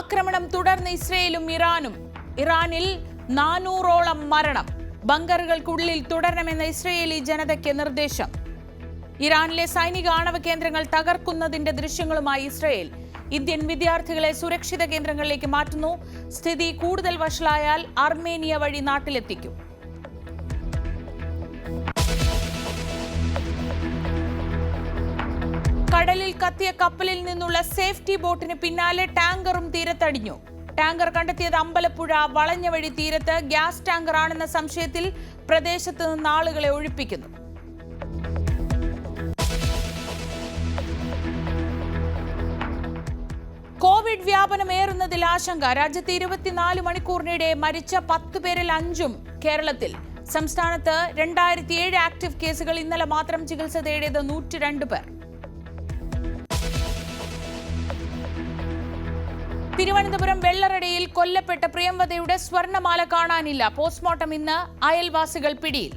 ആക്രമണം തുടർന്ന് ഇസ്രയേലും ഇറാനും. ഇറാനിൽ 400ഓളം മരണം. ബങ്കറുകൾക്കുള്ളിൽ തുടരണമെന്ന ഇസ്രയേലി ജനതയ്ക്ക് നിർദ്ദേശം. ഇറാനിലെ സൈനിക ആണവ കേന്ദ്രങ്ങൾ തകർക്കുന്നതിന്റെ ദൃശ്യങ്ങളുമായി ഇസ്രയേൽ. ഇന്ത്യൻ വിദ്യാർത്ഥികളെ സുരക്ഷിത കേന്ദ്രങ്ങളിലേക്ക് മാറ്റുന്നു. സ്ഥിതി കൂടുതൽ വഷളായാൽ അർമേനിയ വഴി നാട്ടിലെത്തിക്കും. കടലിൽ കത്തിയ കപ്പലിൽ നിന്നുള്ള സേഫ്റ്റി ബോട്ടിന് പിന്നാലെ ടാങ്കറും തീരത്തടിഞ്ഞു. ടാങ്കർ കണ്ടെത്തിയത് അമ്പലപ്പുഴ വളഞ്ഞ വഴി തീരത്ത്. ഗ്യാസ് ടാങ്കർ ആണെന്ന സംശയത്തിൽ പ്രദേശത്ത് നിന്ന് ആളുകളെ ഒഴിപ്പിക്കുന്നു. കോവിഡ് വ്യാപനമേറുന്നതിൽ ആശങ്ക. രാജ്യത്ത് 24 മണിക്കൂറിനിടെ മരിച്ച 10 പേരിൽ 5ഉം കേരളത്തിൽ. സംസ്ഥാനത്ത് 2007 ആക്ടീവ് കേസുകൾ. ഇന്നലെ മാത്രം ചികിത്സ തേടിയത് 102 പേർ. തിരുവനന്തപുരം വെള്ളറടയിൽ കൊല്ലപ്പെട്ട പ്രിയംവദയുടെ സ്വർണ്ണമാല കാണാനില്ല. പോസ്റ്റ്മോർട്ടം ഇന്ന്. അയൽവാസികൾ പിടിയിൽ.